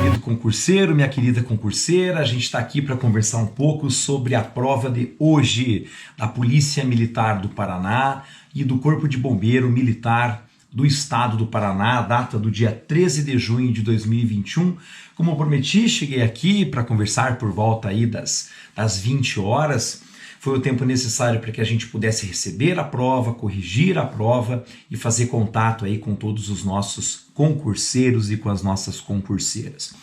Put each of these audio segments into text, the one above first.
querido concurseiro, minha querida concurseira, a gente está aqui para conversar um pouco sobre a prova de hoje da Polícia Militar do Paraná e do Corpo de Bombeiro Militar do Estado do Paraná, a data do dia 13 de junho de 2021. Como eu prometi, cheguei aqui para conversar por volta aí das 20 horas. Foi o tempo necessário para que a gente pudesse receber a prova, corrigir a prova e fazer contato aí com todos os nossos concurseiros e com as nossas concurseiras.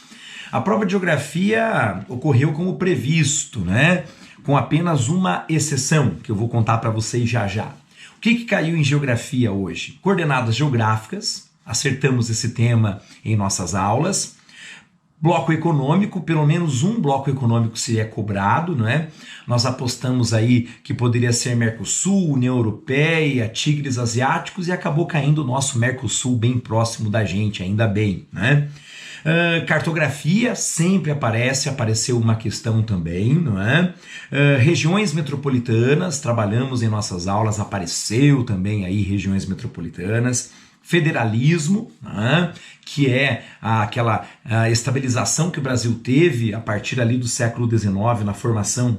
A prova de geografia ocorreu como previsto, né? Com apenas uma exceção, que eu vou contar para vocês já já. O que caiu em geografia hoje? Coordenadas geográficas, acertamos esse tema em nossas aulas. Bloco econômico, pelo menos um bloco econômico seria cobrado, né? Nós apostamos aí que poderia ser Mercosul, União Europeia, tigres asiáticos e acabou caindo o nosso Mercosul bem próximo da gente, ainda bem, né? Cartografia sempre apareceu uma questão também, não é? Regiões metropolitanas, trabalhamos em nossas aulas, apareceu também aí regiões metropolitanas. Federalismo, né, que é aquela estabilização que o Brasil teve a partir ali do século XIX na formação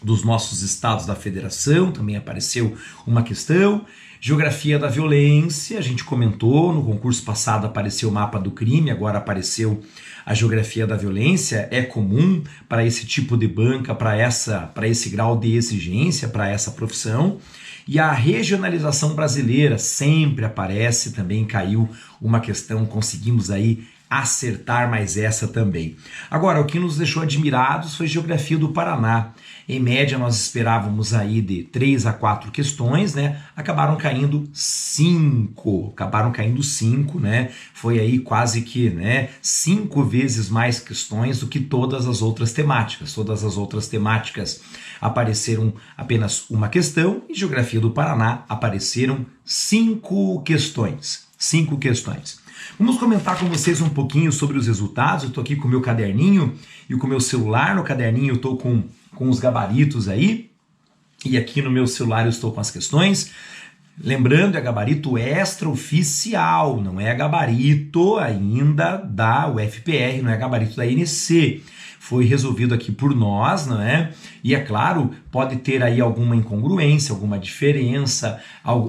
dos nossos estados da federação, também apareceu uma questão. Geografia da violência, a gente comentou, no concurso passado apareceu o mapa do crime, agora apareceu a geografia da violência, é comum para esse tipo de banca, para esse grau de exigência, para essa profissão. E a regionalização brasileira sempre aparece, também caiu uma questão, conseguimos aí acertar mais essa também. Agora, o que nos deixou admirados foi geografia do Paraná. Em média, nós esperávamos aí de 3 a 4 questões, né? Acabaram caindo 5, né? Foi aí quase que, né, 5 vezes mais questões do que todas as outras temáticas. Todas as outras temáticas apareceram apenas uma questão e geografia do Paraná apareceram 5 questões. 5 questões. Vamos comentar com vocês um pouquinho sobre os resultados. Eu estou aqui com o meu caderninho e com o meu celular. No caderninho eu estou com os gabaritos aí. E aqui no meu celular eu estou com as questões. Lembrando, é gabarito extraoficial, não é gabarito ainda da UFPR, não é gabarito da INC. Foi resolvido aqui por nós, não é? E é claro, pode ter aí alguma incongruência, alguma diferença,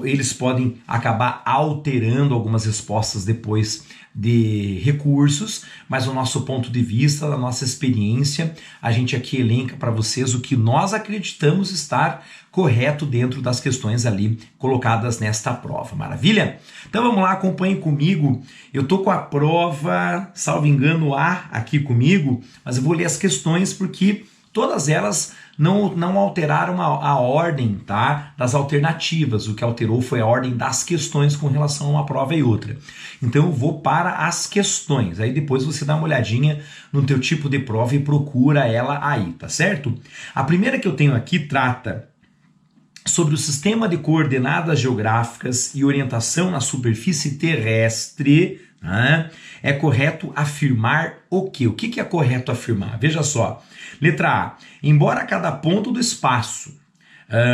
eles podem acabar alterando algumas respostas depois de recursos, mas do nosso ponto de vista, da nossa experiência, a gente aqui elenca para vocês o que nós acreditamos estar correto dentro das questões ali colocadas nesta prova. Maravilha? Então vamos lá, acompanhem comigo. Eu tô com a prova, salvo engano, A aqui comigo, mas eu vou ler as questões porque todas elas não alteraram a ordem, tá, das alternativas. O que alterou foi a ordem das questões com relação a uma prova e outra. Então eu vou para as questões. Aí depois você dá uma olhadinha no teu tipo de prova e procura ela aí, tá certo? A primeira que eu tenho aqui trata sobre o sistema de coordenadas geográficas e orientação na superfície terrestre. Né? É correto afirmar o quê? O que é correto afirmar? Veja só. Letra A. Embora cada ponto do espaço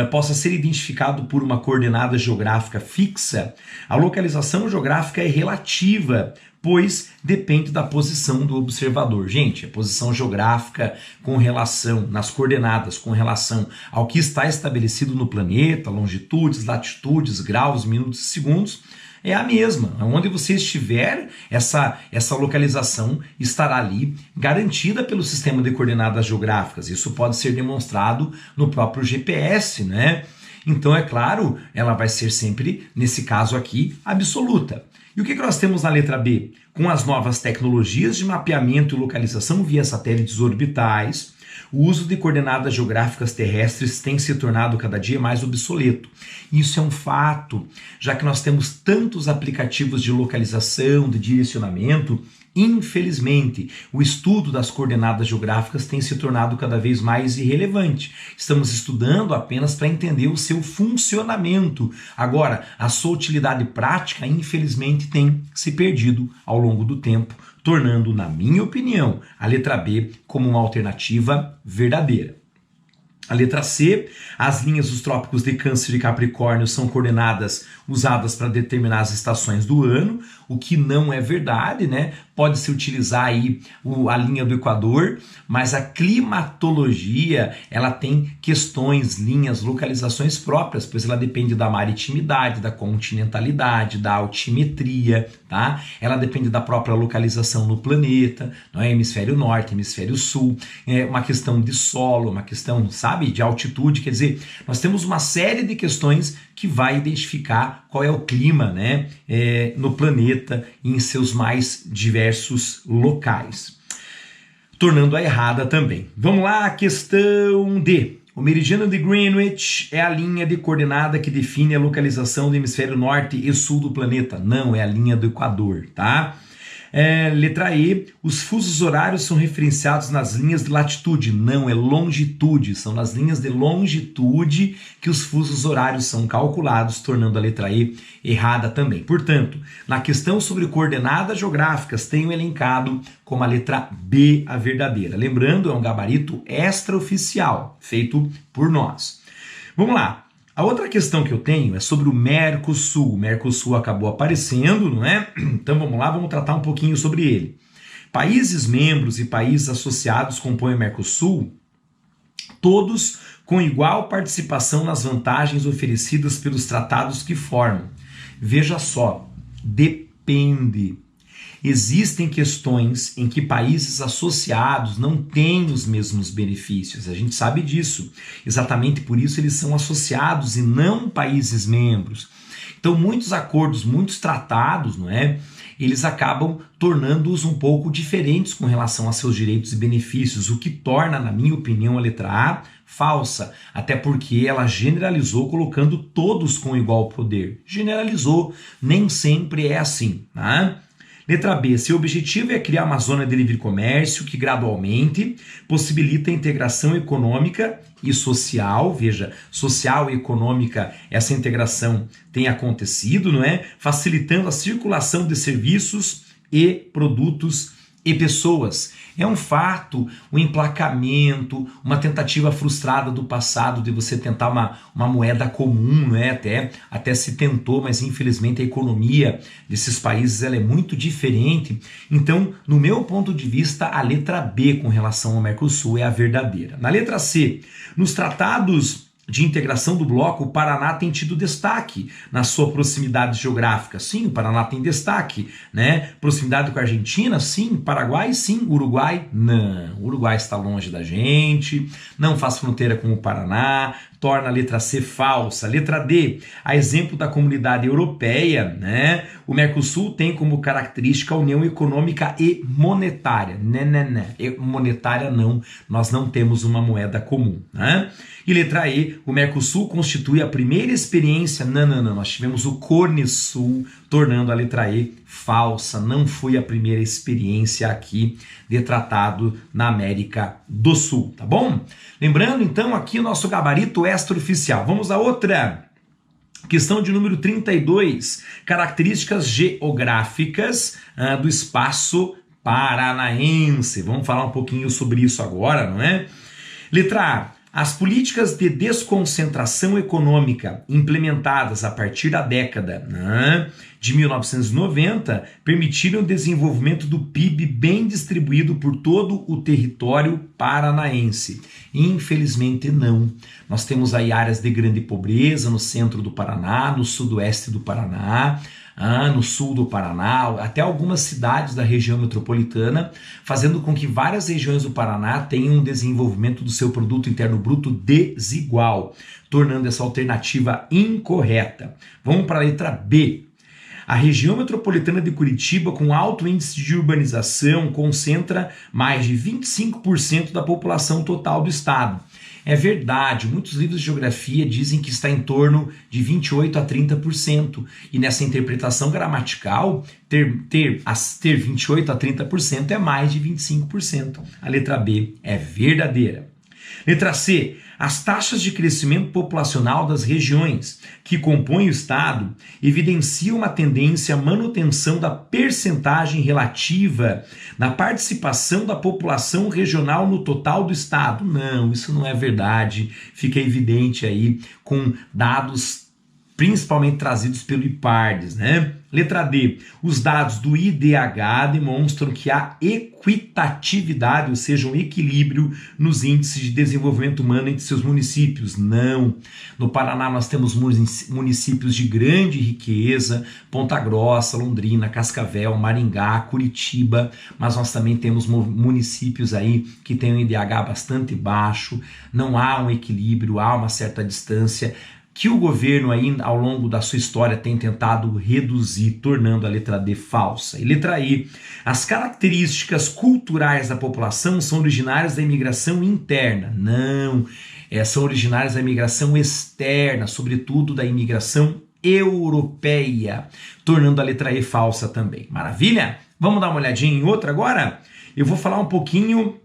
possa ser identificado por uma coordenada geográfica fixa, a localização geográfica é relativa, pois depende da posição do observador. Gente, a posição geográfica com relação, nas coordenadas, com relação ao que está estabelecido no planeta, longitudes, latitudes, graus, minutos e segundos, é a mesma. Onde você estiver, essa localização estará ali garantida pelo sistema de coordenadas geográficas. Isso pode ser demonstrado no próprio GPS, né? Então, é claro, ela vai ser sempre, nesse caso aqui, absoluta. E o que nós temos na letra B? Com as novas tecnologias de mapeamento e localização via satélites orbitais, o uso de coordenadas geográficas terrestres tem se tornado cada dia mais obsoleto. Isso é um fato, já que nós temos tantos aplicativos de localização, de direcionamento. Infelizmente, o estudo das coordenadas geográficas tem se tornado cada vez mais irrelevante. Estamos estudando apenas para entender o seu funcionamento. Agora, a sua utilidade prática, infelizmente, tem se perdido ao longo do tempo, tornando, na minha opinião, a letra B como uma alternativa verdadeira. A letra C, as linhas dos trópicos de Câncer e Capricórnio são coordenadas usadas para determinar as estações do ano, o que não é verdade, né? Pode-se utilizar aí a linha do Equador, mas a climatologia, ela tem questões, linhas, localizações próprias, pois ela depende da maritimidade, da continentalidade, da altimetria, tá? Ela depende da própria localização no planeta, não é? Hemisfério norte, hemisfério sul, é uma questão de solo, uma questão, sabe, de altitude, quer dizer, nós temos uma série de questões que vai identificar qual é o clima, né, no planeta e em seus mais diversos locais, tornando-a errada também. Vamos lá, a questão D. O meridiano de Greenwich é a linha de coordenada que define a localização do hemisfério norte e sul do planeta. Não, é a linha do Equador, tá? Letra E, os fusos horários são referenciados nas linhas de latitude. Não, é longitude, são nas linhas de longitude que os fusos horários são calculados, tornando a letra E errada também. Portanto, na questão sobre coordenadas geográficas, tenho elencado como a letra B a verdadeira. Lembrando, é um gabarito extraoficial, feito por nós. Vamos lá. A outra questão que eu tenho é sobre o Mercosul. O Mercosul acabou aparecendo, não é? Então vamos lá, vamos tratar um pouquinho sobre ele. Países membros e países associados compõem o Mercosul, todos com igual participação nas vantagens oferecidas pelos tratados que formam. Veja só, depende. Existem questões em que países associados não têm os mesmos benefícios, a gente sabe disso. Exatamente por isso eles são associados e não países membros. Então muitos acordos, muitos tratados, não é? Eles acabam tornando-os um pouco diferentes com relação a seus direitos e benefícios, o que torna, na minha opinião, a letra A falsa, até porque ela generalizou colocando todos com igual poder. Generalizou, nem sempre é assim, tá? Letra B, seu objetivo é criar uma zona de livre comércio que gradualmente possibilita a integração econômica e social, veja, social e econômica, essa integração tem acontecido, não é? Facilitando a circulação de serviços e produtos e pessoas. É um fato, um emplacamento, uma tentativa frustrada do passado de você tentar uma moeda comum, né? Até se tentou, mas infelizmente a economia desses países ela é muito diferente. Então, no meu ponto de vista, a letra B com relação ao Mercosul é a verdadeira. Na letra C, nos tratados de integração do bloco, o Paraná tem tido destaque na sua proximidade geográfica. Sim, o Paraná tem destaque, né? Proximidade com a Argentina, sim. Paraguai, sim. Uruguai, não. O Uruguai está longe da gente, não faz fronteira com o Paraná, torna a letra C falsa. Letra D, a exemplo da Comunidade Europeia, né? O Mercosul tem como característica a união econômica e monetária. Monetária não, nós não temos uma moeda comum, né? E letra E, o Mercosul constitui a primeira experiência, não, nós tivemos o Cornesul, tornando a letra E falsa, não foi a primeira experiência aqui de tratado na América do Sul, tá bom? Lembrando então aqui o nosso gabarito extraoficial. Vamos a outra. Questão de número 32, características geográficas do espaço paranaense. Vamos falar um pouquinho sobre isso agora, não é? Letra A. As políticas de desconcentração econômica implementadas a partir da década de 1990 permitiram o desenvolvimento do PIB bem distribuído por todo o território paranaense. Infelizmente não. Nós temos aí áreas de grande pobreza no centro do Paraná, no sudoeste do Paraná, no sul do Paraná, até algumas cidades da região metropolitana, fazendo com que várias regiões do Paraná tenham um desenvolvimento do seu produto interno bruto desigual, tornando essa alternativa incorreta. Vamos para a letra B. A região metropolitana de Curitiba, com alto índice de urbanização, concentra mais de 25% da população total do estado. É verdade, muitos livros de geografia dizem que está em torno de 28% a 30%. E nessa interpretação gramatical, ter 28% a 30% é mais de 25%. A letra B é verdadeira. Letra C. As taxas de crescimento populacional das regiões que compõem o Estado evidenciam uma tendência à manutenção da percentagem relativa na participação da população regional no total do Estado. Não, isso não é verdade. Fica evidente aí com dados principalmente trazidos pelo IPARDES, né? Letra D. Os dados do IDH demonstram que há equitatividade, ou seja, um equilíbrio nos índices de desenvolvimento humano entre seus municípios. Não. No Paraná nós temos municípios de grande riqueza, Ponta Grossa, Londrina, Cascavel, Maringá, Curitiba, mas nós também temos municípios aí que têm um IDH bastante baixo, não há um equilíbrio, há uma certa distância, que o governo aí, ao longo da sua história, tem tentado reduzir, tornando a letra D falsa. E letra E, as características culturais da população são originárias da imigração interna. Não, são originárias da imigração externa, sobretudo da imigração europeia, tornando a letra E falsa também. Maravilha? Vamos dar uma olhadinha em outra agora? Eu vou falar um pouquinho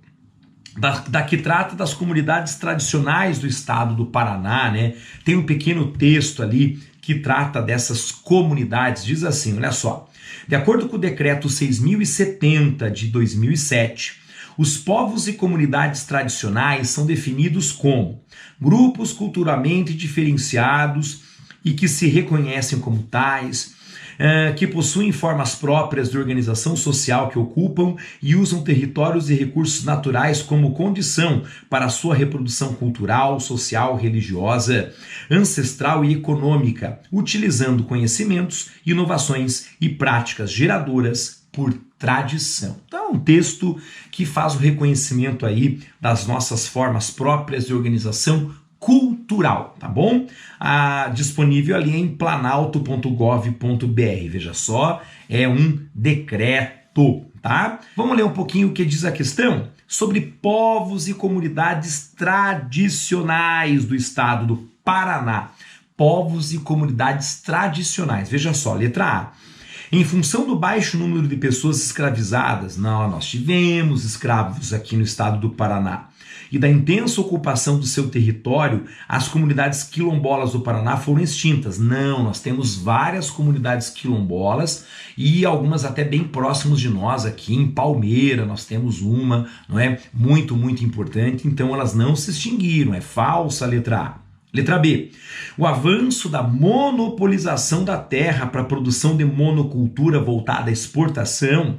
da que trata das comunidades tradicionais do estado do Paraná, né? Tem um pequeno texto ali que trata dessas comunidades, diz assim, olha só. De acordo com o decreto 6.070 de 2007, os povos e comunidades tradicionais são definidos como grupos culturalmente diferenciados e que se reconhecem como tais, que possuem formas próprias de organização social que ocupam e usam territórios e recursos naturais como condição para a sua reprodução cultural, social, religiosa, ancestral e econômica, utilizando conhecimentos, inovações e práticas geradoras por tradição. Então, um texto que faz o reconhecimento aí das nossas formas próprias de organização cultural, tá bom? Disponível ali em planalto.gov.br. Veja só, é um decreto, tá? Vamos ler um pouquinho o que diz a questão sobre povos e comunidades tradicionais do estado do Paraná. Povos e comunidades tradicionais. Veja só, letra A. Em função do baixo número de pessoas escravizadas, nós tivemos escravos aqui no estado do Paraná, e da intensa ocupação do seu território, as comunidades quilombolas do Paraná foram extintas. Não, nós temos várias comunidades quilombolas e algumas até bem próximos de nós, aqui em Palmeira nós temos uma, não é? Muito, muito importante, então elas não se extinguiram, é falsa a letra A. Letra B. O avanço da monopolização da terra para a produção de monocultura voltada à exportação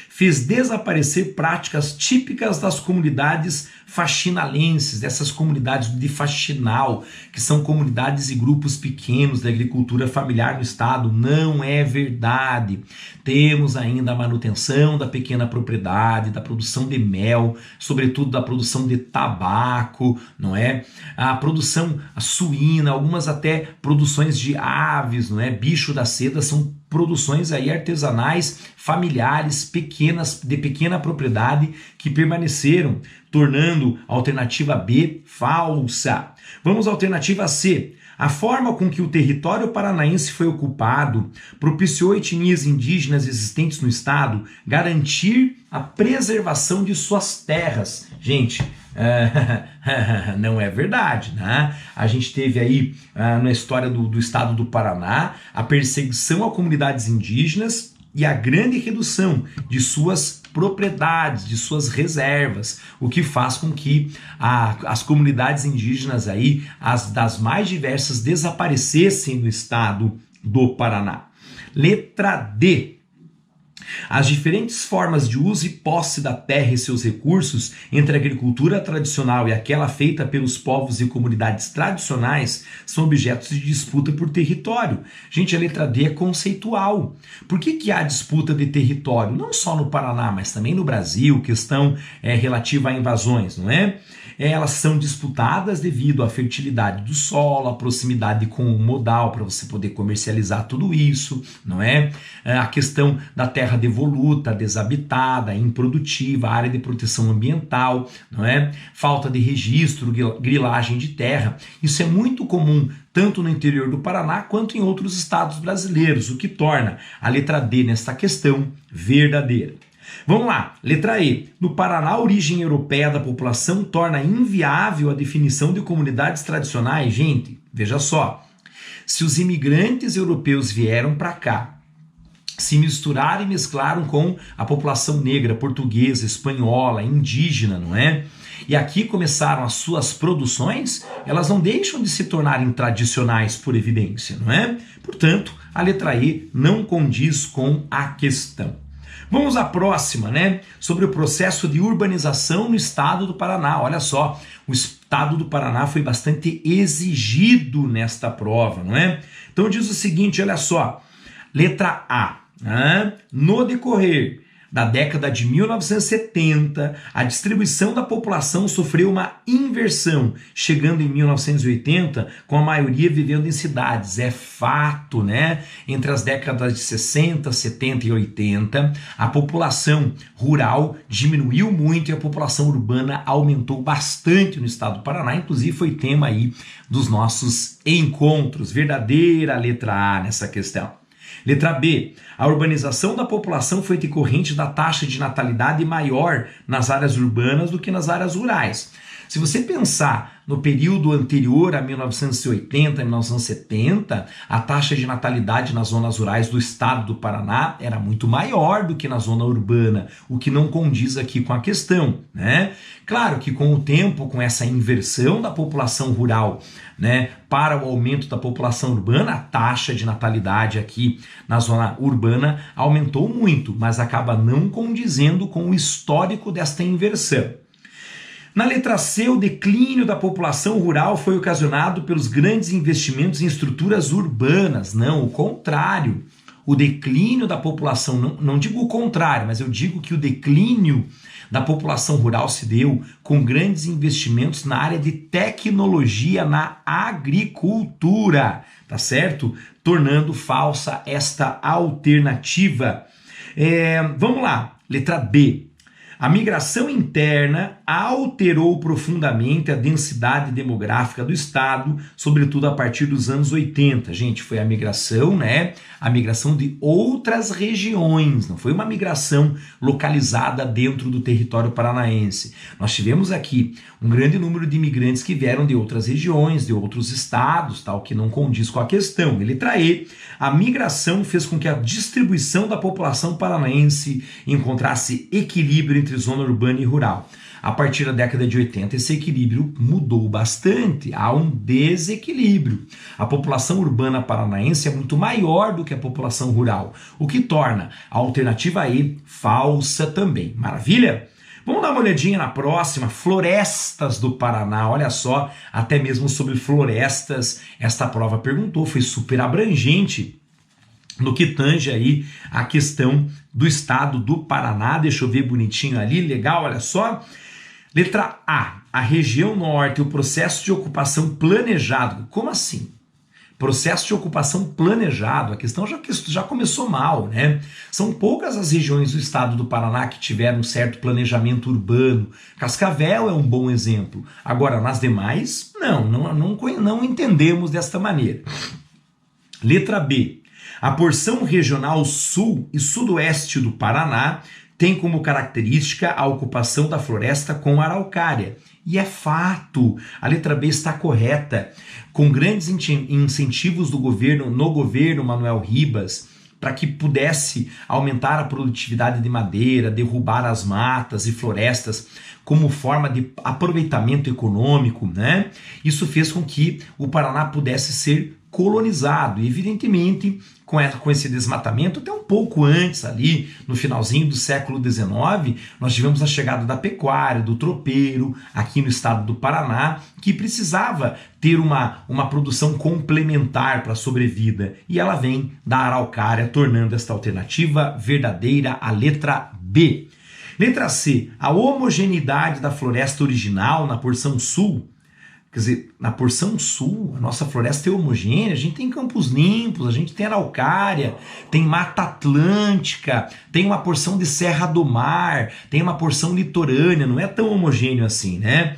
fez desaparecer práticas típicas das comunidades faxinalenses, dessas comunidades de faxinal, que são comunidades e grupos pequenos da agricultura familiar no estado. Não é verdade. Temos ainda a manutenção da pequena propriedade, da produção de mel, sobretudo da produção de tabaco, não é? A produção suína, algumas até produções de aves, não é? Bicho da seda, são produções aí artesanais, familiares, pequenas, de pequena propriedade, que permaneceram, tornando a alternativa B falsa. Vamos à alternativa C. A forma com que o território paranaense foi ocupado propiciou etnias indígenas existentes no estado garantir a preservação de suas terras. Gente, não é verdade, né? A gente teve aí na história do estado do Paraná a perseguição a comunidades indígenas e a grande redução de suas propriedades, de suas reservas, o que faz com que as comunidades indígenas aí, as das mais diversas, desaparecessem do estado do Paraná. Letra D. As diferentes formas de uso e posse da terra e seus recursos entre a agricultura tradicional e aquela feita pelos povos e comunidades tradicionais são objetos de disputa por território. Gente, a letra D é conceitual. Por que há disputa de território? Não só no Paraná, mas também no Brasil, questão relativa a invasões, não é? Elas são disputadas devido à fertilidade do solo, à proximidade com o modal para você poder comercializar tudo isso, não é? A questão da terra devoluta, desabitada, improdutiva, área de proteção ambiental, não é? Falta de registro, grilagem de terra. Isso é muito comum tanto no interior do Paraná quanto em outros estados brasileiros, o que torna a letra D nesta questão verdadeira. Vamos lá, letra E. No Paraná, a origem europeia da população torna inviável a definição de comunidades tradicionais. Gente, veja só, se os imigrantes europeus vieram para cá, se misturaram e mesclaram com a população negra, portuguesa, espanhola, indígena, não é? E aqui começaram as suas produções, elas não deixam de se tornarem tradicionais por evidência, não é? Portanto, a letra E não condiz com a questão. Vamos à próxima, né? Sobre o processo de urbanização no estado do Paraná. Olha só, o estado do Paraná foi bastante exigido nesta prova, não é? Então diz o seguinte, olha só, letra A. No decorrer da década de 1970, a distribuição da população sofreu uma inversão, chegando em 1980 com a maioria vivendo em cidades. É fato, né? Entre as décadas de 60, 70 e 80, a população rural diminuiu muito e a população urbana aumentou bastante no estado do Paraná, inclusive foi tema aí dos nossos encontros. Verdadeira letra A nessa questão. Letra B. A urbanização da população foi decorrente da taxa de natalidade maior nas áreas urbanas do que nas áreas rurais. Se você pensar no período anterior a 1980 e 1970, a taxa de natalidade nas zonas rurais do estado do Paraná era muito maior do que na zona urbana, o que não condiz aqui com a questão, né? Claro que com o tempo, com essa inversão da população rural, né, para o aumento da população urbana, a taxa de natalidade aqui na zona urbana aumentou muito, mas acaba não condizendo com o histórico desta inversão. Na letra C, o declínio da população rural foi ocasionado pelos grandes investimentos em estruturas urbanas. Não, o contrário. O declínio da população, não digo o contrário, mas eu digo que o declínio da população rural se deu com grandes investimentos na área de tecnologia, na agricultura, tá certo? Tornando falsa esta alternativa. Vamos lá, letra B. A migração interna alterou profundamente a densidade demográfica do estado, sobretudo a partir dos anos 80. Gente, foi a migração, né? A migração de outras regiões, não foi uma migração localizada dentro do território paranaense. Nós tivemos aqui um grande número de imigrantes que vieram de outras regiões, de outros estados, tal, que não condiz com a questão. Letra E, a migração fez com que a distribuição da população paranaense encontrasse equilíbrio entre zona urbana e rural. A partir da década de 80, esse equilíbrio mudou bastante, há um desequilíbrio. A população urbana paranaense é muito maior do que a população rural, o que torna a alternativa E falsa também. Maravilha? Vamos dar uma olhadinha na próxima, florestas do Paraná. Olha só, até mesmo sobre florestas, esta prova perguntou, foi super abrangente no que tange aí a questão do estado do Paraná. Deixa eu ver bonitinho ali, legal, olha só. Letra A, a região norte, o processo de ocupação planejado. Como assim? Processo de ocupação planejado, a questão já começou mal, né? São poucas as regiões do estado do Paraná que tiveram um certo planejamento urbano. Cascavel é um bom exemplo. Agora, nas demais, não entendemos desta maneira. Letra B, a porção regional sul e sudoeste do Paraná tem como característica a ocupação da floresta com araucária. E é fato, a letra B está correta. Com grandes incentivos no governo Manuel Ribas, para que pudesse aumentar a produtividade de madeira, derrubar as matas e florestas como forma de aproveitamento econômico, né? Isso fez com que o Paraná pudesse ser colonizado. E, evidentemente, com esse desmatamento, até um pouco antes, ali no finalzinho do século XIX, nós tivemos a chegada da pecuária, do tropeiro, aqui no estado do Paraná, que precisava ter uma produção complementar para a sobrevida. E ela vem da araucária, tornando esta alternativa verdadeira, a letra B. Letra C, a homogeneidade da floresta original na porção sul. Quer dizer, na porção sul, a nossa floresta é homogênea, a gente tem campos limpos, a gente tem araucária, tem Mata Atlântica, tem uma porção de Serra do Mar, tem uma porção litorânea, não é tão homogêneo assim, né?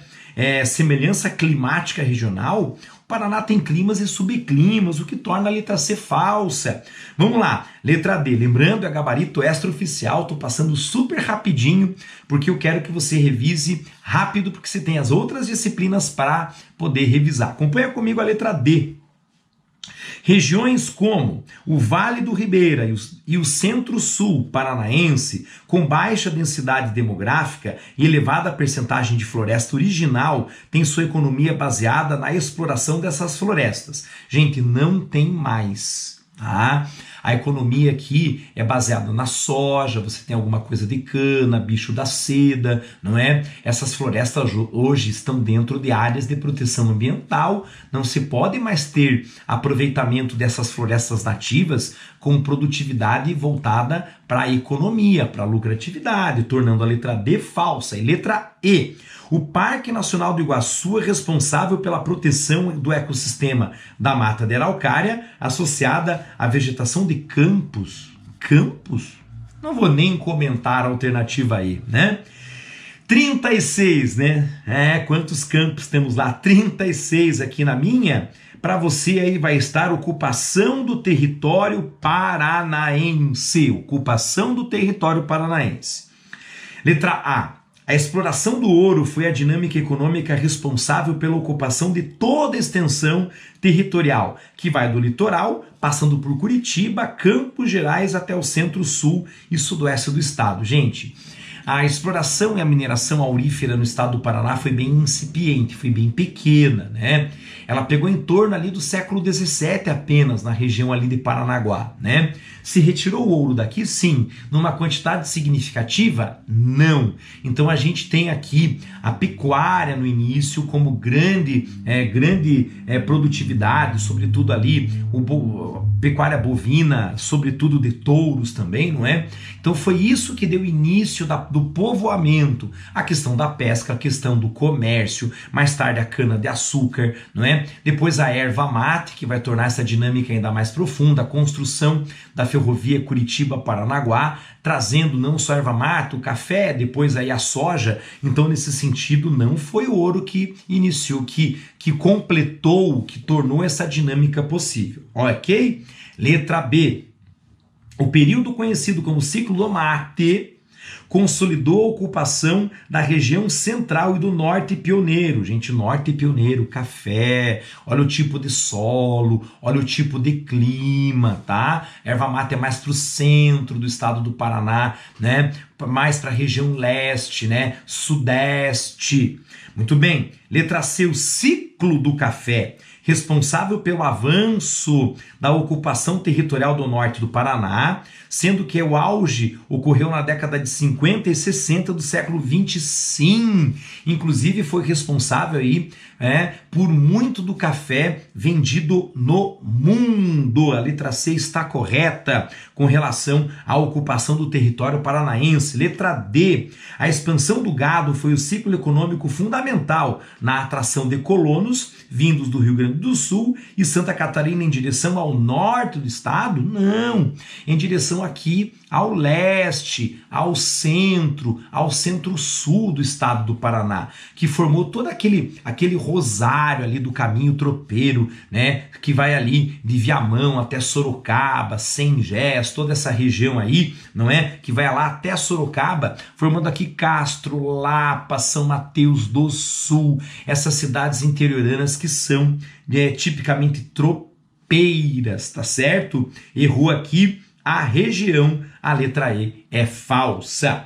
Semelhança climática regional, Paraná tem climas e subclimas, o que torna a letra C falsa. Vamos lá, letra D. Lembrando, é gabarito extraoficial, tô passando super rapidinho, porque eu quero que você revise rápido, porque você tem as outras disciplinas para poder revisar. Acompanha comigo a letra D. Regiões como o Vale do Ribeira e o Centro-Sul paranaense, com baixa densidade demográfica e elevada percentagem de floresta original, têm sua economia baseada na exploração dessas florestas. Gente, não tem mais, tá? A economia aqui é baseada na soja, você tem alguma coisa de cana, bicho da seda, não é? Essas florestas hoje estão dentro de áreas de proteção ambiental, não se pode mais ter aproveitamento dessas florestas nativas com produtividade voltada para a economia, para a lucratividade, tornando a letra D falsa. E letra E. O Parque Nacional do Iguaçu é responsável pela proteção do ecossistema da Mata de Araucária, associada à vegetação de campos. Campos? Não vou nem comentar a alternativa aí, né? 36, né? Quantos campos temos lá? 36 aqui na minha. Para você aí vai estar ocupação do território paranaense. Ocupação do território paranaense. Letra A. A exploração do ouro foi a dinâmica econômica responsável pela ocupação de toda a extensão territorial, que vai do litoral, passando por Curitiba, Campos Gerais até o centro-sul e sudoeste do estado. Gente, a exploração e a mineração aurífera no estado do Paraná foi bem incipiente, foi bem pequena, né? Ela pegou em torno ali do século XVII apenas, na região ali de Paranaguá, né? Se retirou o ouro daqui? Sim. Numa quantidade significativa? Não. Então a gente tem aqui a pecuária no início como grande produtividade, sobretudo ali pecuária bovina, sobretudo de touros também, não é? Então foi isso que deu início do povoamento, a questão da pesca, a questão do comércio, mais tarde a cana-de-açúcar, não é? Depois a erva mate, que vai tornar essa dinâmica ainda mais profunda, a construção da ferrovia Curitiba-Paranaguá, trazendo não só a erva mate, o café, depois aí a soja. Então nesse sentido não foi o ouro que iniciou, que completou, que tornou essa dinâmica possível, ok? Letra B. O período conhecido como ciclo do mate consolidou a ocupação da região central e do norte pioneiro. Gente, norte pioneiro, café, olha o tipo de solo, olha o tipo de clima, tá? Erva mate é mais para o centro do estado do Paraná, né? Mais para a região leste, né? Sudeste. Muito bem. Letra C, o ciclo do café, responsável pelo avanço da ocupação territorial do norte do Paraná, sendo que o auge ocorreu na década de 50 e 60 do século 20, sim. Inclusive foi responsável aí, por muito do café vendido no mundo. A letra C está correta com relação à ocupação do território paranaense. Letra D. A expansão do gado foi o ciclo econômico fundamental na atração de colonos vindos do Rio Grande do Sul e Santa Catarina em direção ao norte do estado? Não, em direção aqui ao leste, ao centro-sul do estado do Paraná, que formou todo aquele rosário ali do caminho tropeiro, né, que vai ali de Viamão até Sorocaba, Sengés, toda essa região aí, não é, que vai lá até Sorocaba, formando aqui Castro, Lapa, São Mateus do Sul, essas cidades interioranas que são tipicamente tropeiras, tá certo? Errou aqui a região, a letra E é falsa.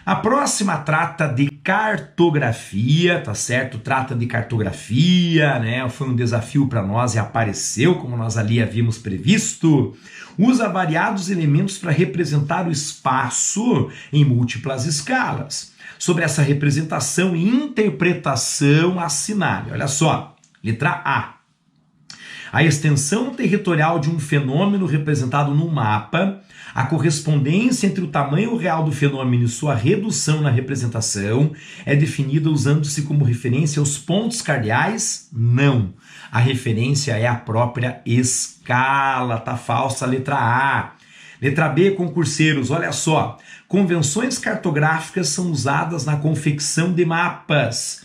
A próxima trata de cartografia, tá certo? Trata de cartografia, né? Foi um desafio para nós e apareceu, como nós ali havíamos previsto. Usa variados elementos para representar o espaço em múltiplas escalas. Sobre essa representação e interpretação, assinale. Olha só, letra A. A extensão territorial de um fenômeno representado no mapa, a correspondência entre o tamanho real do fenômeno e sua redução na representação é definida usando-se como referência os pontos cardeais? Não. A referência é a própria escala. Tá falsa a letra A. Letra B, concurseiros, olha só. Convenções cartográficas são usadas na confecção de mapas.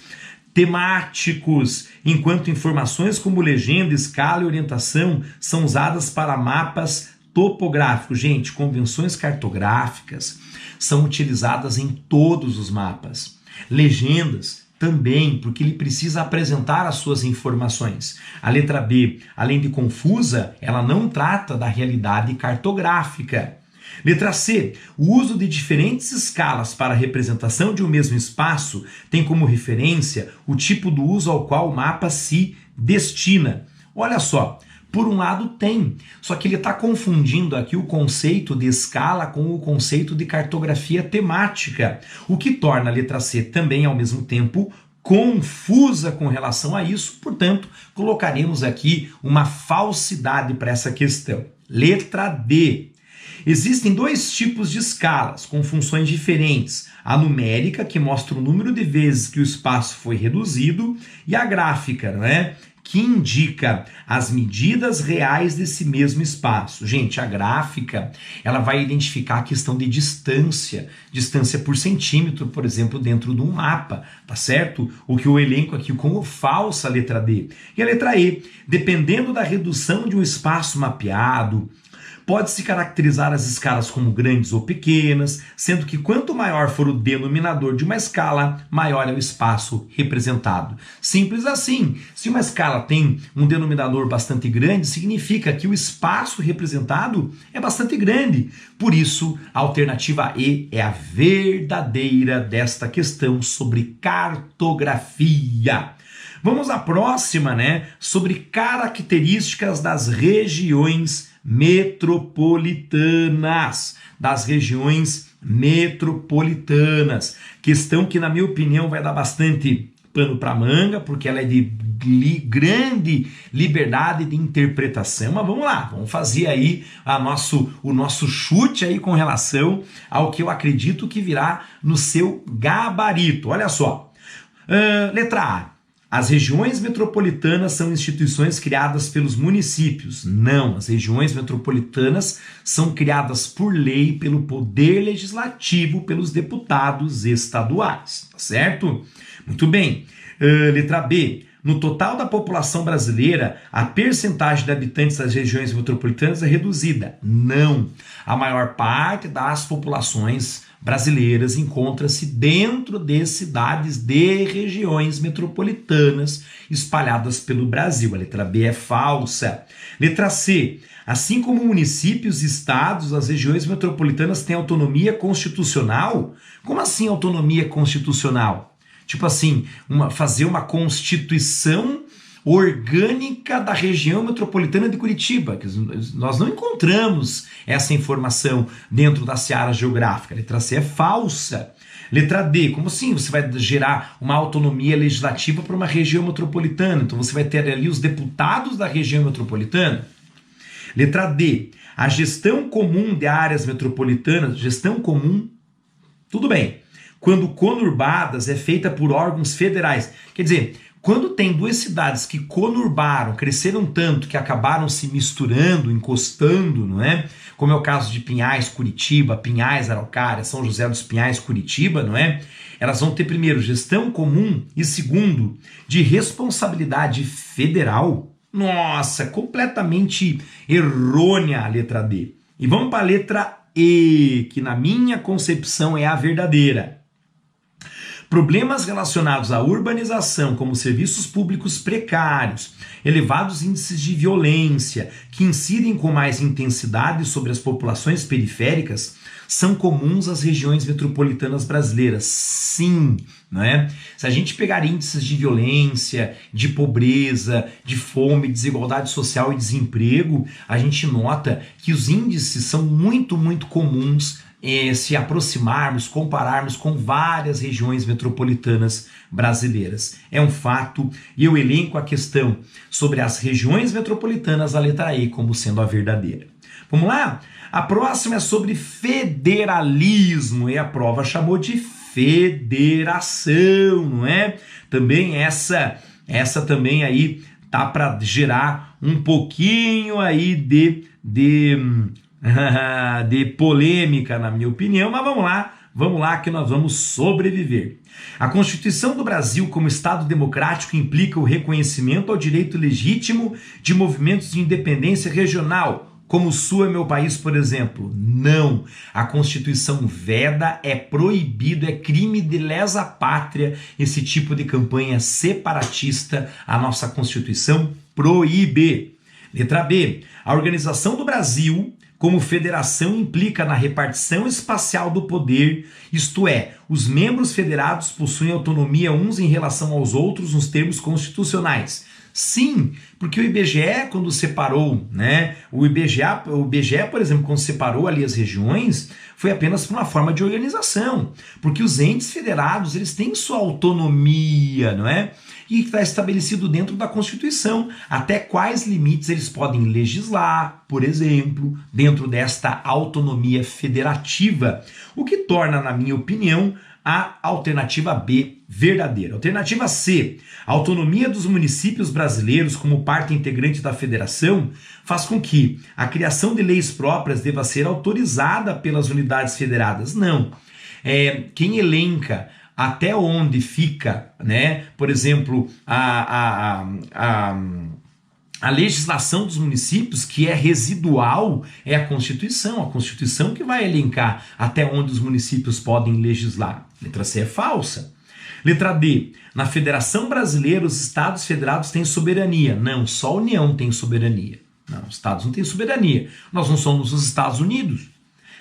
temáticos, enquanto informações como legenda, escala e orientação são usadas para mapas topográficos. Gente, convenções cartográficas são utilizadas em todos os mapas. Legendas também, porque ele precisa apresentar as suas informações. A letra B, além de confusa, ela não trata da realidade cartográfica. Letra C, o uso de diferentes escalas para a representação de um mesmo espaço tem como referência o tipo do uso ao qual o mapa se destina. Olha só, por um lado tem, só que ele está confundindo aqui o conceito de escala com o conceito de cartografia temática, o que torna a letra C também, ao mesmo tempo, confusa com relação a isso, portanto, colocaremos aqui uma falsidade para essa questão. Letra D. Existem dois tipos de escalas com funções diferentes. A numérica, que mostra o número de vezes que o espaço foi reduzido, e a gráfica, não é? Que indica as medidas reais desse mesmo espaço. Gente, a gráfica, ela vai identificar a questão de distância por centímetro, por exemplo, dentro de um mapa, tá certo? O que eu elenco aqui como falsa, letra D. E a letra E, dependendo da redução de um espaço mapeado, pode-se caracterizar as escalas como grandes ou pequenas, sendo que quanto maior for o denominador de uma escala, maior é o espaço representado. Simples assim. Se uma escala tem um denominador bastante grande, significa que o espaço representado é bastante grande. Por isso, a alternativa E é a verdadeira desta questão sobre cartografia. Vamos à próxima, né? Sobre características das regiões metropolitanas. Questão que, na minha opinião, vai dar bastante pano para manga, porque ela é de grande liberdade de interpretação. Mas vamos lá, vamos fazer aí o nosso chute aí com relação ao que eu acredito que virá no seu gabarito. Olha só. Letra A. As regiões metropolitanas são instituições criadas pelos municípios. Não, as regiões metropolitanas são criadas por lei pelo poder legislativo, pelos deputados estaduais, tá certo? Muito bem. Letra B. No total da população brasileira, a percentagem de habitantes das regiões metropolitanas é reduzida. Não. A maior parte das populações brasileiras encontra-se dentro de cidades de regiões metropolitanas espalhadas pelo Brasil. A letra B é falsa. Letra C. Assim como municípios e estados, as regiões metropolitanas têm autonomia constitucional? Como assim autonomia constitucional? Tipo assim, fazer uma constituição orgânica da região metropolitana de Curitiba, que nós não encontramos essa informação dentro da seara geográfica. Letra C é falsa. Letra D, como assim você vai gerar uma autonomia legislativa para uma região metropolitana? Então você vai ter ali os deputados da região metropolitana. Letra D, a gestão comum de áreas metropolitanas, gestão comum, tudo bem. Quando conurbadas é feita por órgãos federais. Quer dizer, quando tem duas cidades que conurbaram, cresceram tanto que acabaram se misturando, encostando, não é? Como é o caso de Pinhais, Curitiba, Pinhais, Araucária, São José dos Pinhais, Curitiba, não é? Elas vão ter primeiro gestão comum e segundo de responsabilidade federal. Nossa, completamente errônea a letra D. E vamos para a letra E, que na minha concepção é a verdadeira. Problemas relacionados à urbanização, como serviços públicos precários, elevados índices de violência, que incidem com mais intensidade sobre as populações periféricas, são comuns às regiões metropolitanas brasileiras. Sim, não é? Se a gente pegar índices de violência, de pobreza, de fome, desigualdade social e desemprego, a gente nota que os índices são muito, muito comuns se aproximarmos, compararmos com várias regiões metropolitanas brasileiras. É um fato, e eu elenco a questão sobre as regiões metropolitanas, a letra E, como sendo a verdadeira. Vamos lá? A próxima é sobre federalismo, e a prova chamou de federação, não é? Também essa também aí tá para gerar um pouquinho aí de polêmica, na minha opinião, mas vamos lá, Vamos lá que nós vamos sobreviver. A Constituição do Brasil, como Estado democrático, implica o reconhecimento ao direito legítimo de movimentos de independência regional, como o Sul é meu país, por exemplo. Não. A Constituição veda, é proibido, é crime de lesa pátria esse tipo de campanha separatista. A nossa Constituição proíbe. Letra B. A organização do Brasil como federação implica na repartição espacial do poder, isto é, os membros federados possuem autonomia uns em relação aos outros nos termos constitucionais. Sim, porque o IBGE, quando separou, né? O IBGE, por exemplo, quando separou ali as regiões, foi apenas por uma forma de organização, porque os entes federados, eles têm sua autonomia, não é? E está estabelecido dentro da Constituição até quais limites eles podem legislar, por exemplo, dentro desta autonomia federativa, o que torna, na minha opinião, a alternativa B verdadeira. Alternativa C. A autonomia dos municípios brasileiros como parte integrante da federação faz com que a criação de leis próprias deva ser autorizada pelas unidades federadas. Não. Quem elenca até onde fica, né, por exemplo, a legislação dos municípios, que é residual, é a Constituição que vai elencar até onde os municípios podem legislar. Letra C é falsa. Letra D. Na Federação Brasileira, os Estados federados têm soberania. Não, só a União tem soberania. Não, os Estados não têm soberania. Nós não somos os Estados Unidos.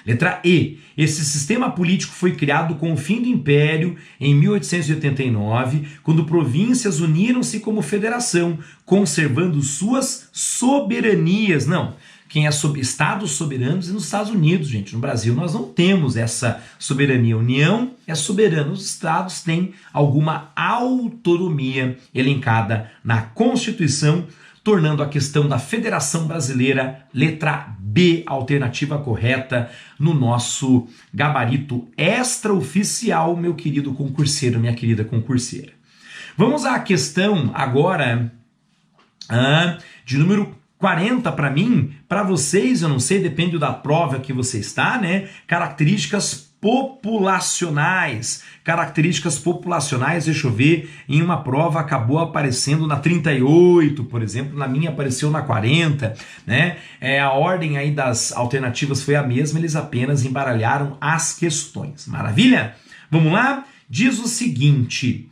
Letra E. Esse sistema político foi criado com o fim do Império em 1889, quando províncias uniram-se como federação, conservando suas soberanias. Não, quem é Estados soberanos é nos Estados Unidos, gente. No Brasil nós não temos essa soberania. A União é soberana, os Estados têm alguma autonomia elencada na Constituição, tornando a questão da Federação Brasileira, letra B, alternativa correta no nosso gabarito extraoficial, meu querido concurseiro, minha querida concurseira. Vamos à questão agora de número 40 para mim, para vocês, eu não sei, depende da prova que você está, né? Características populacionais. Características populacionais, deixa eu ver, em uma prova acabou aparecendo na 38, por exemplo, na minha apareceu na 40, né? A ordem aí das alternativas foi a mesma, eles apenas embaralharam as questões. Maravilha? Vamos lá? Diz o seguinte...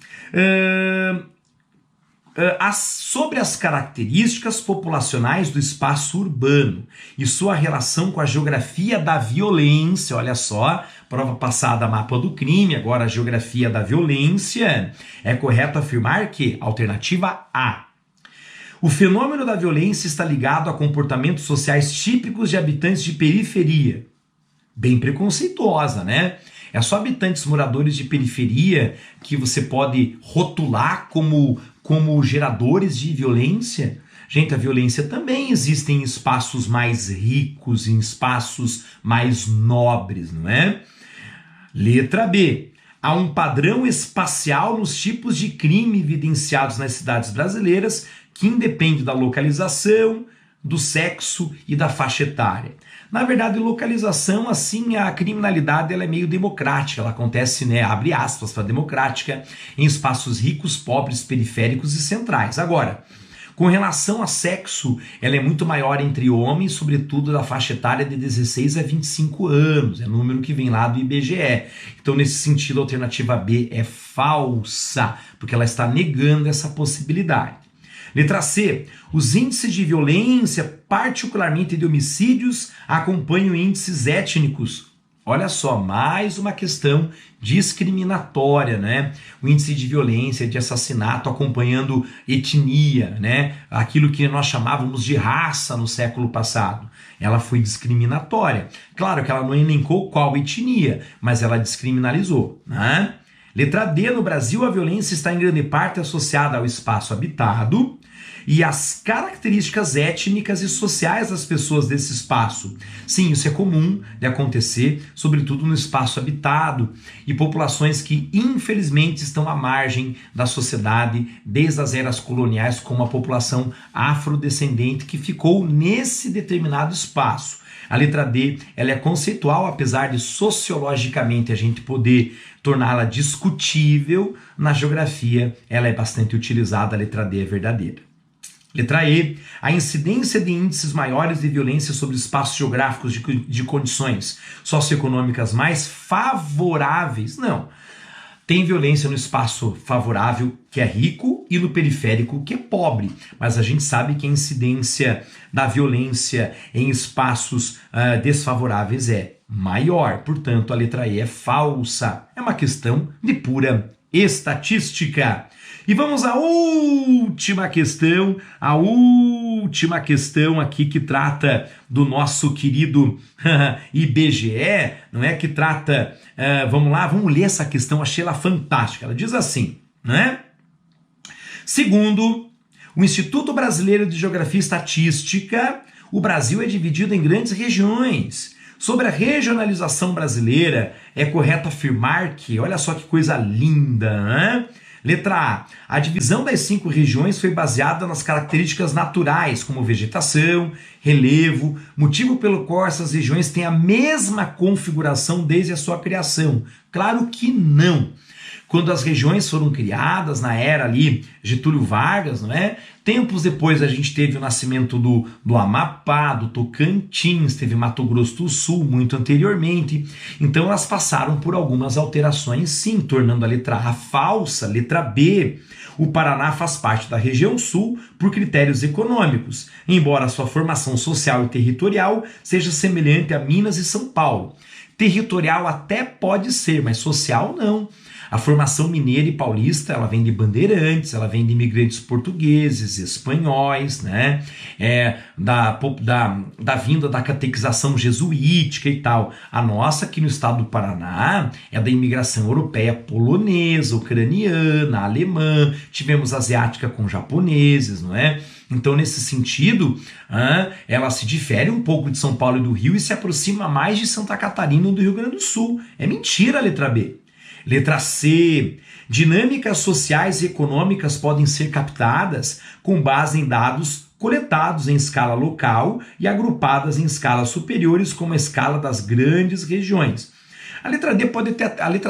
sobre as características populacionais do espaço urbano e sua relação com a geografia da violência. Olha só, prova passada, mapa do crime, agora a geografia da violência. É correto afirmar que, alternativa A, o fenômeno da violência está ligado a comportamentos sociais típicos de habitantes de periferia. Bem preconceituosa, né? É só habitantes moradores de periferia que você pode rotular como geradores de violência. Gente, a violência também existe em espaços mais ricos, em espaços mais nobres, não é? Letra B. Há um padrão espacial nos tipos de crime evidenciados nas cidades brasileiras que independe da localização, do sexo e da faixa etária. Na verdade, localização, assim, a criminalidade ela é meio democrática, ela acontece, né, abre aspas para democrática, em espaços ricos, pobres, periféricos e centrais. Agora, com relação a sexo, ela é muito maior entre homens, sobretudo da faixa etária de 16 a 25 anos, é o número que vem lá do IBGE. Então, nesse sentido, a alternativa B é falsa, porque ela está negando essa possibilidade. Letra C. Os índices de violência, particularmente de homicídios, acompanham índices étnicos. Olha só, mais uma questão discriminatória, né? O índice de violência, de assassinato acompanhando etnia, né? Aquilo que nós chamávamos de raça no século passado. Ela foi discriminatória. Claro que ela não elencou qual etnia, mas ela descriminalizou, né? Letra D. No Brasil, a violência está em grande parte associada ao espaço habitado. e as características étnicas e sociais das pessoas desse espaço. Sim, isso é comum de acontecer, sobretudo no espaço habitado, e populações que infelizmente estão à margem da sociedade desde as eras coloniais, como a população afrodescendente que ficou nesse determinado espaço. A letra D, ela é conceitual, apesar de sociologicamente a gente poder torná-la discutível, na geografia ela é bastante utilizada, a letra D é verdadeira. Letra E, a incidência de índices maiores de violência sobre espaços geográficos de condições socioeconômicas mais favoráveis. Não. Tem violência no espaço favorável, que é rico, e no periférico, que é pobre. Mas a gente sabe que a incidência da violência em espaços desfavoráveis é maior. Portanto, a letra E é falsa. É uma questão de pura estatística. E vamos à última questão aqui que trata do nosso querido IBGE, não é? Que trata, vamos ler essa questão, achei ela fantástica. Ela diz assim, né? Segundo o Instituto Brasileiro de Geografia e Estatística, o Brasil é dividido em grandes regiões. Sobre a regionalização brasileira, é correto afirmar que, olha só que coisa linda, né? Letra A. A divisão das 5 regiões foi baseada nas características naturais, como vegetação, relevo, motivo pelo qual essas regiões têm a mesma configuração desde a sua criação. Claro que não. Quando as regiões foram criadas na era ali Getúlio Vargas, não é? Tempos depois a gente teve o nascimento do Amapá, do Tocantins, teve Mato Grosso do Sul muito anteriormente. Então elas passaram por algumas alterações, sim, tornando a letra A falsa. Letra B. O Paraná faz parte da região sul por critérios econômicos, embora a sua formação social e territorial seja semelhante a Minas e São Paulo. Territorial até pode ser, mas social não. A formação mineira e paulista, ela vem de bandeirantes, ela vem de imigrantes portugueses, espanhóis, né? Da vinda da catequização jesuítica e tal. A nossa aqui no estado do Paraná é da imigração europeia polonesa, ucraniana, alemã, tivemos asiática com japoneses, não é? Então, nesse sentido, ela se difere um pouco de São Paulo e do Rio e se aproxima mais de Santa Catarina ou do Rio Grande do Sul. É mentira a letra B. Letra C. Dinâmicas sociais e econômicas podem ser captadas com base em dados coletados em escala local e agrupadas em escalas superiores, como a escala das grandes regiões. A letra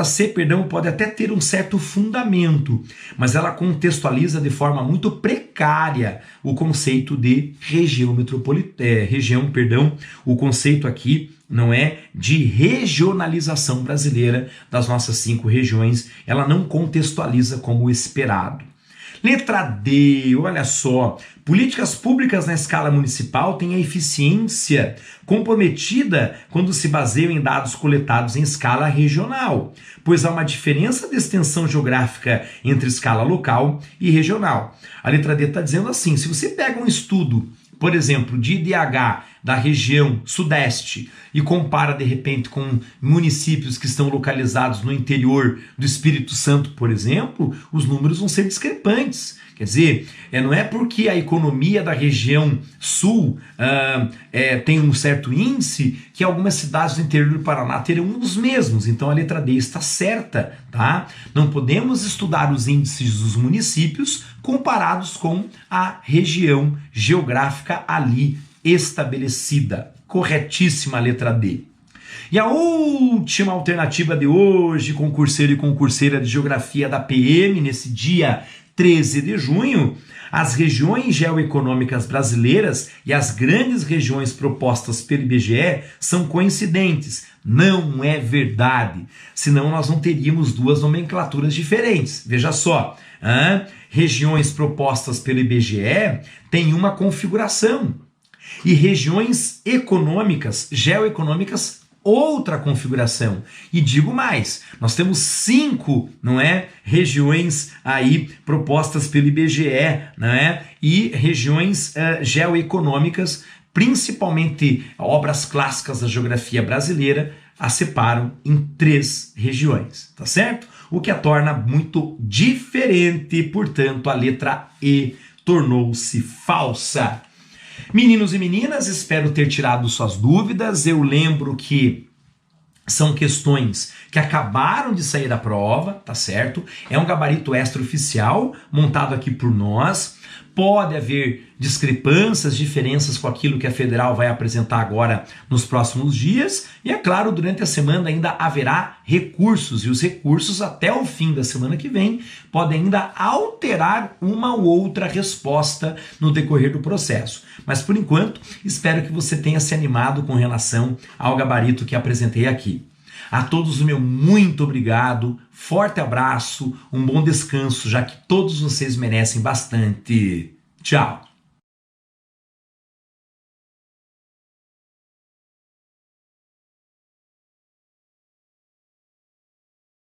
C pode até ter um certo fundamento, mas ela contextualiza de forma muito precária o conceito de região metropolitana, o conceito aqui não é de regionalização brasileira das nossas 5 regiões, ela não contextualiza como esperado. Letra D, olha só, políticas públicas na escala municipal têm a eficiência comprometida quando se baseiam em dados coletados em escala regional, pois há uma diferença de extensão geográfica entre escala local e regional. A letra D está dizendo assim, se você pega um estudo, por exemplo, de IDH da região sudeste e compara de repente com municípios que estão localizados no interior do Espírito Santo, por exemplo, os números vão ser discrepantes. Quer dizer, não é porque a economia da região sul tem um certo índice que algumas cidades do interior do Paraná terão os mesmos. Então a letra D está certa, tá? Não podemos estudar os índices dos municípios comparados com a região geográfica ali estabelecida. Corretíssima a letra D. E a última alternativa de hoje, concurseiro e concurseira de Geografia da PM, nesse dia 13 de junho, as regiões geoeconômicas brasileiras e as grandes regiões propostas pelo IBGE são coincidentes. Não é verdade, senão nós não teríamos 2 nomenclaturas diferentes. Veja só, regiões propostas pelo IBGE têm uma configuração e regiões econômicas, geoeconômicas, outra configuração. E digo mais, nós temos 5, não é, regiões aí propostas pelo IBGE, não é? E regiões geoeconômicas, principalmente obras clássicas da geografia brasileira, a separam em 3 regiões, tá certo? O que a torna muito diferente, portanto, a letra E tornou-se falsa. Meninos e meninas, espero ter tirado suas dúvidas. Eu lembro que são questões que acabaram de sair da prova, tá certo? É um gabarito extraoficial montado aqui por nós. Pode haver discrepâncias, diferenças com aquilo que a Federal vai apresentar agora nos próximos dias. E é claro, durante a semana ainda haverá recursos. E os recursos, até o fim da semana que vem, podem ainda alterar uma ou outra resposta no decorrer do processo. Mas por enquanto, espero que você tenha se animado com relação ao gabarito que apresentei aqui. A todos o meu muito obrigado, forte abraço, um bom descanso, já que todos vocês merecem bastante. Tchau!